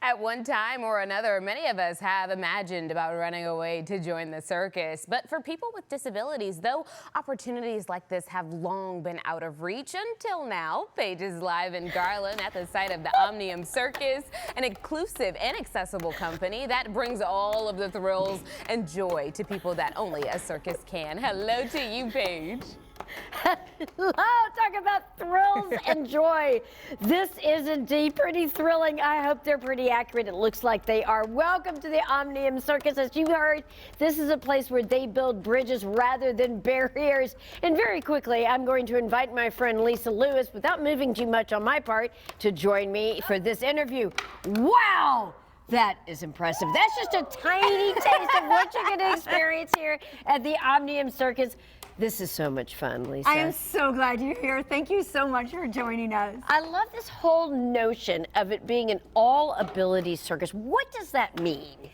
At one time or another, many of us have imagined about running away to join the circus. But for people with disabilities, though, opportunities like this have long been out of reach until now. Paige is live in Garland at the site of the Omnium Circus, an inclusive and accessible company that brings all of the thrills and joy to people that only a circus can. Hello to you, Paige. Hello, talk about thrills and joy. This is indeed pretty thrilling. I hope they're pretty accurate. It looks like they are. Welcome to the Omnium Circus. As you heard, this is a place where they build bridges rather than barriers. And very quickly, I'm going to invite my friend Lisa Lewis, without moving too much on my part, to join me for this interview. Wow! That is impressive. That's just a tiny taste of what you're going to experience here at the Omnium Circus. This is so much fun, Lisa. I am so glad you're here. Thank you so much for joining us. I love this whole notion of it being an All Abilities Circus. What does that mean?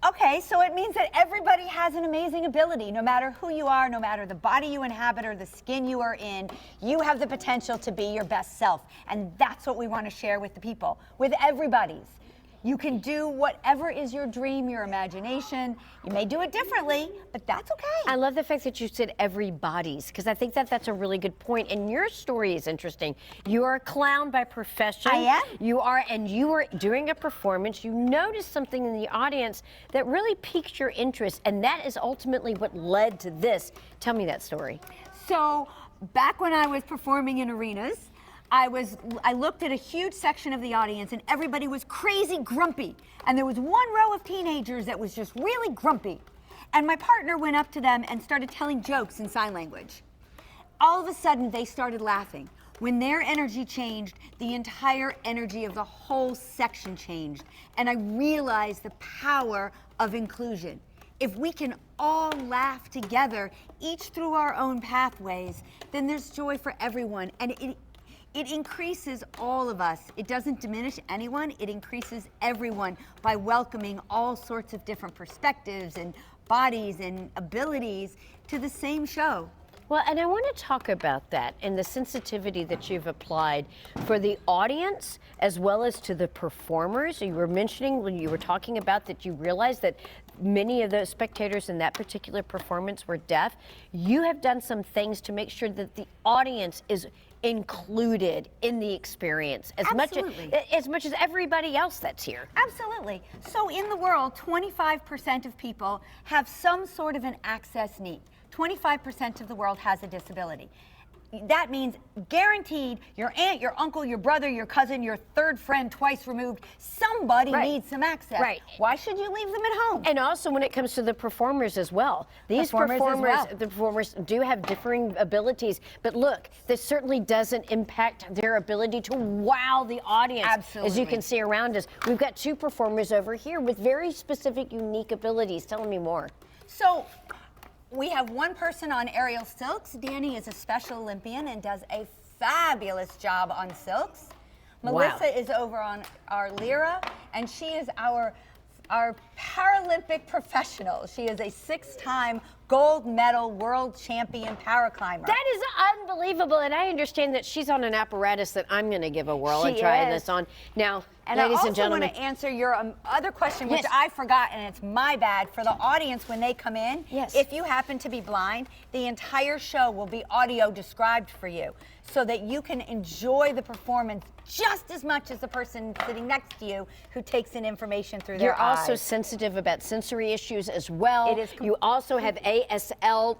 Okay, so it means that everybody has an amazing ability. No matter who you are, no matter the body you inhabit or the skin you are in, you have the potential to be your best self. And that's what we want to share with the people, with everybody's. You can do whatever is your dream, your imagination. You may do it differently, but that's okay. I love the fact that you said everybody's, because I think that that's a really good point. And your story is interesting. You are a clown by profession. I am. You are doing a performance. You noticed something in the audience that really piqued your interest, and that is ultimately what led to this. Tell me that story. So back when I was performing in arenas, I looked at a huge section of the audience and everybody was crazy grumpy. And there was one row of teenagers that was just really grumpy. And my partner went up to them and started telling jokes in sign language. All of a sudden they started laughing. When their energy changed, the entire energy of the whole section changed. And I realized the power of inclusion. If we can all laugh together, each through our own pathways, then there's joy for everyone. And it increases all of us. It doesn't diminish anyone. It increases everyone by welcoming all sorts of different perspectives and bodies and abilities to the same show. Well, and I want to talk about that and the sensitivity that you've applied for the audience as well as to the performers. You were mentioning when you were talking about that you realized that many of the spectators in that particular performance were deaf. You have done some things to make sure that the audience is included in the experience as much as everybody else that's here. Absolutely. So in the world, 25% of people have some sort of an access need. 25% of the world has a disability. That means guaranteed your aunt, your uncle, your brother, your cousin, your third friend twice removed, somebody needs some access. Right. Why should you leave them at home? And also when it comes to the performers as well. These the performers do have differing abilities, but look, this certainly doesn't impact their ability to wow the audience. Absolutely. As you can see around us, we've got two performers over here with very specific, unique abilities. Tell me more. So, we have one person on aerial silks. Danny is a Special Olympian and does a fabulous job on silks. Melissa is over on our lyra, and she is our Paralympic professional. She is a 6-time gold medal world champion paraclimber. That is unbelievable, and I understand that she's on an apparatus that I'm going to give a whirl and try this on. Now, and ladies I and gentlemen, want to answer your other question, which I forgot, and it's my bad. For the audience, when they come in, if you happen to be blind, the entire show will be audio described for you so that you can enjoy the performance just as much as the person sitting next to you who takes in information through their eyes. You're also sensitive about sensory issues as well. It is you also have ASL.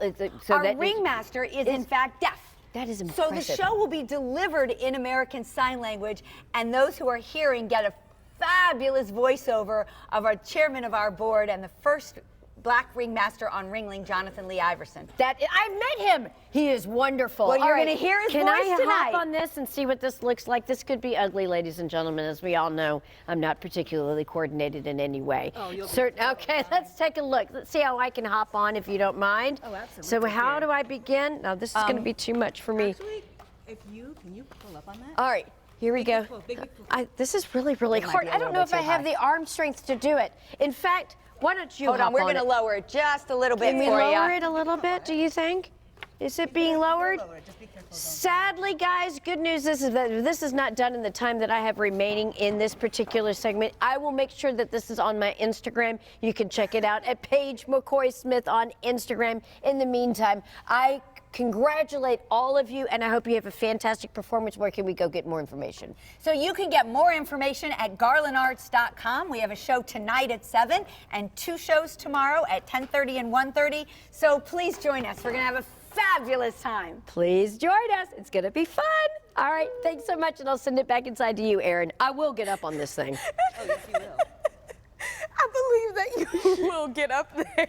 Our ringmaster is in fact deaf. That is impressive. So the show will be delivered in American Sign Language, and those who are hearing get a fabulous voiceover of our chairman of our board and the first Black ringmaster on Ringling, Jonathan Lee Iverson. I've met him. He is wonderful. Well, you're going to hear his voice tonight. Can I hop on this and see what this looks like? This could be ugly, ladies and gentlemen. As we all know, I'm not particularly coordinated in any way. Oh, you'll okay, let's take a look. Let's see how I can hop on, if you don't mind. Oh, absolutely. So how do I begin? Now, this is going to be too much for me. Actually, can you pull up on that? All right. Here we go. This is really, really hard. I don't know if I have the arm strength to do it. In fact, why don't you hold on? We're going to lower it just a little bit for you. Can we lower it a little bit, do you think? Is it being lowered? Lower it. Just be careful. Sadly, guys, good news is that this is not done in the time that I have remaining in this particular segment. I will make sure that this is on my Instagram. You can check it out at Paige McCoy Smith on Instagram. In the meantime, I congratulate all of you, and I hope you have a fantastic performance. Where can we go get more information? So you can get more information at garlandarts.com. We have a show tonight at 7 and 2 shows tomorrow at 10:30 and 1:30. So please join us. We're going to have a fabulous time. Please join us. It's going to be fun. All right, thanks so much, and I'll send it back inside to you, Erin. I will get up on this thing. Oh, yes, you will. I believe that you will get up there.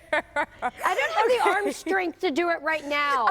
I don't have the arm strength to do it right now.